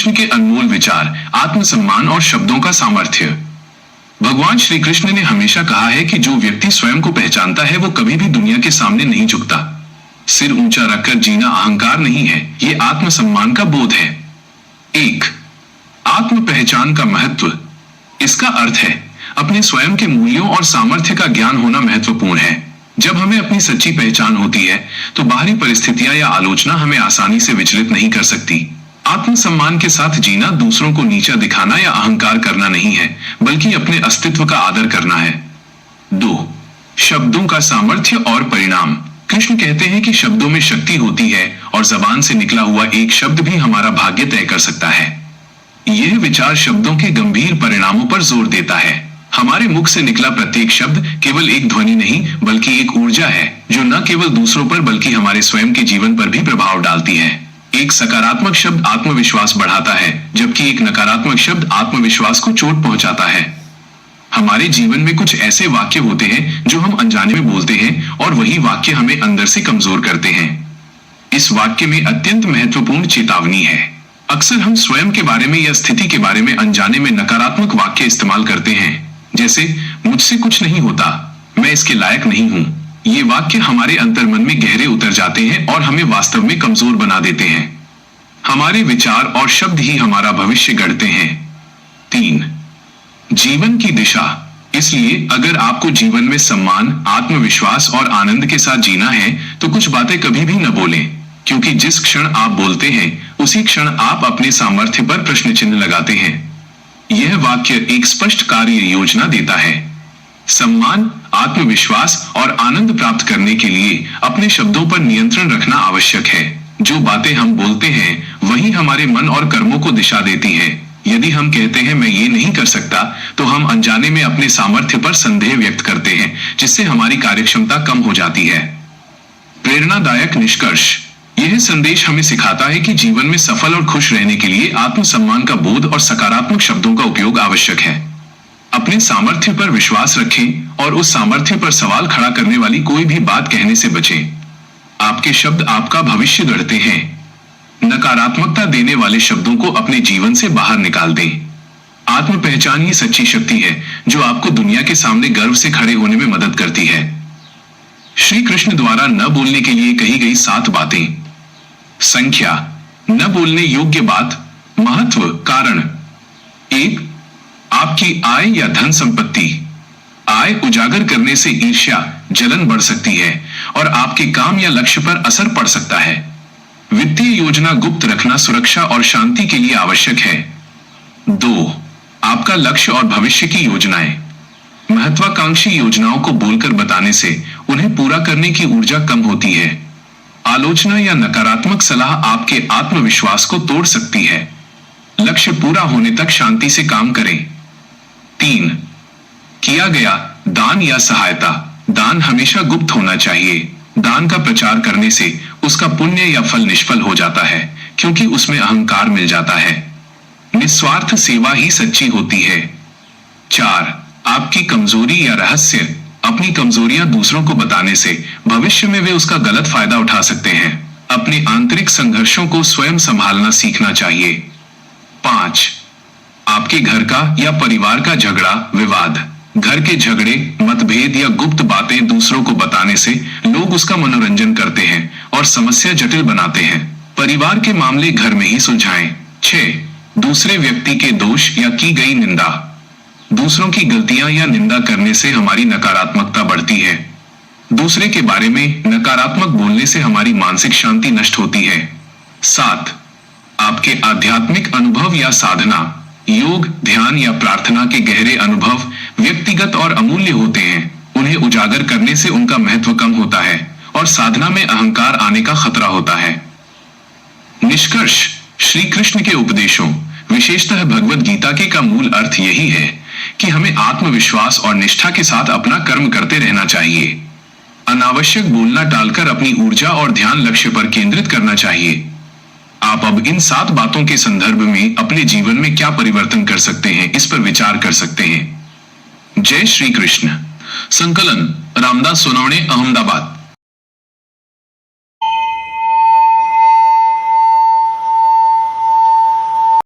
कृष्ण के अनमोल विचार, आत्मसम्मान और शब्दों का सामर्थ्य। भगवान श्री कृष्ण ने हमेशा कहा है कि जो व्यक्ति स्वयं को पहचानता है वो कभी भी दुनिया के सामने नहीं झुकता। सिर ऊंचा रखकर जीना अहंकार नहीं है, ये आत्मसम्मान का बोध है। 1. आत्म पहचान का महत्व। इसका अर्थ है अपने स्वयं के मूल्यों और सामर्थ्य का ज्ञान होना महत्वपूर्ण है। जब हमें अपनी सच्ची पहचान होती है तो बाहरी परिस्थितियां या आलोचना हमें आसानी से विचलित नहीं कर सकती। आत्मसम्मान के साथ जीना दूसरों को नीचा दिखाना या अहंकार करना नहीं है, बल्कि अपने अस्तित्व का आदर करना है। 2. शब्दों का सामर्थ्य और परिणाम। कृष्ण कहते हैं कि शब्दों में शक्ति होती है और जबान से निकला हुआ एक शब्द भी हमारा भाग्य तय कर सकता है। यह विचार शब्दों के गंभीर परिणामों पर जोर देता है। हमारे मुख से निकला प्रत्येक शब्द केवल एक ध्वनि नहीं बल्कि एक ऊर्जा है जो न केवल दूसरों पर बल्कि हमारे स्वयं के जीवन पर भी प्रभाव डालती है। एक सकारात्मक शब्द आत्मविश्वास बढ़ाता है, जबकि एक नकारात्मक शब्द आत्मविश्वास को चोट पहुंचाता है। हमारे जीवन में कुछ ऐसे वाक्य होते हैं जो हम अनजाने में बोलते हैं और वही वाक्य हमें अंदर से कमजोर करते हैं। इस वाक्य में अत्यंत महत्वपूर्ण चेतावनी है। अक्सर हम स्वयं के बारे में या स्थिति के बारे में अनजाने में नकारात्मक वाक्य इस्तेमाल करते हैं, जैसे मुझसे कुछ नहीं होता, मैं इसके लायक नहीं हूं। ये वाक्य हमारे अंतर्मन में गहरे उतर जाते हैं और हमें वास्तव में कमजोर बना देते हैं। हमारे विचार और शब्द ही हमारा भविष्य गढ़ते हैं। 3. जीवन की दिशा। इसलिए अगर आपको जीवन में सम्मान, आत्मविश्वास और आनंद के साथ जीना है तो कुछ बातें कभी भी न बोलें, क्योंकि जिस क्षण आप बोलते हैं उसी क्षण आप अपने सामर्थ्य पर प्रश्न चिन्ह लगाते हैं। यह वाक्य एक स्पष्ट कार्य योजना देता है। सम्मान, आत्मविश्वास और आनंद प्राप्त करने के लिए अपने शब्दों पर नियंत्रण रखना आवश्यक है। जो बातें हम बोलते हैं वही हमारे मन और कर्मों को दिशा देती हैं। यदि हम कहते हैं मैं ये नहीं कर सकता, तो हम अनजाने में अपने सामर्थ्य पर संदेह व्यक्त करते हैं, जिससे हमारी कार्यक्षमता कम हो जाती है। प्रेरणादायक निष्कर्ष। यह संदेश हमें सिखाता है कि जीवन में सफल और खुश रहने के लिए आत्मसम्मान का बोध और सकारात्मक शब्दों का उपयोग आवश्यक है। अपने सामर्थ्य पर विश्वास रखें और उस सामर्थ्य पर सवाल खड़ा करने वाली कोई भी बात कहने से बचें। आपके शब्द आपका भविष्य गढ़ते हैं। नकारात्मकता देने वाले शब्दों को अपने जीवन से बाहर निकाल दें। आत्म पहचान ही सच्ची शक्ति है जो आपको दुनिया के सामने गर्व से खड़े होने में मदद करती है। श्री कृष्ण द्वारा न बोलने के लिए कही गई 7 बातें। संख्या। न बोलने योग्य बात। महत्व। कारण। 1. आपकी आय या धन संपत्ति। आय उजागर करने से ईर्ष्या, जलन बढ़ सकती है और आपके काम या लक्ष्य पर असर पड़ सकता है। वित्तीय योजना गुप्त रखना सुरक्षा और शांति के लिए आवश्यक है। 2. आपका लक्ष्य और भविष्य की योजनाएं। महत्वाकांक्षी योजनाओं को बोलकर बताने से उन्हें पूरा करने की ऊर्जा कम होती है। आलोचना या नकारात्मक सलाह आपके आत्मविश्वास को तोड़ सकती है। लक्ष्य पूरा होने तक शांति से काम करें। 3. किया गया दान या सहायता। दान हमेशा गुप्त होना चाहिए। दान का प्रचार करने से उसका पुण्य या फल निष्फल हो जाता है, क्योंकि उसमें अहंकार मिल जाता है। निस्वार्थ सेवा ही सच्ची होती है। 4. आपकी कमजोरी या रहस्य। अपनी कमजोरियां दूसरों को बताने से भविष्य में वे उसका गलत फायदा उठा सकते हैं। अपने आंतरिक संघर्षों को स्वयं संभालना सीखना चाहिए। 5. आपके घर का या परिवार का झगड़ा, विवाद। घर के झगड़े, मतभेद या गुप्त बातें दूसरों को बताने से लोग उसका मनोरंजन करते हैं और समस्या जटिल बनाते हैं। परिवार के मामले घर में ही सुलझाएं। 6. दूसरे व्यक्ति के दोष या की गई निंदा। दूसरों की गलतियां या निंदा करने से हमारी नकारात्मकता बढ़ती है। दूसरे के बारे में नकारात्मक बोलने से हमारी मानसिक शांति नष्ट होती है। 7. आपके आध्यात्मिक अनुभव या साधना। योग, ध्यान या प्रार्थना के गहरे अनुभव व्यक्तिगत और अमूल्य होते हैं। उन्हें उजागर करने से उनका महत्व कम होता है और साधना में अहंकार आने का खतरा होता है। निष्कर्ष। श्री कृष्ण के उपदेशों, विशेषतः भगवद गीता के का मूल अर्थ यही है कि हमें आत्मविश्वास और निष्ठा के साथ अपना कर्म करते रहना चाहिए। अनावश्यक बोलना टालकर अपनी ऊर्जा और ध्यान लक्ष्य पर केंद्रित करना चाहिए। आप अब इन 7 बातों के संदर्भ में अपने जीवन में क्या परिवर्तन कर सकते हैं, इस पर विचार कर सकते हैं। जय श्री कृष्ण। संकलन रामदास सोनवणे, अहमदाबाद।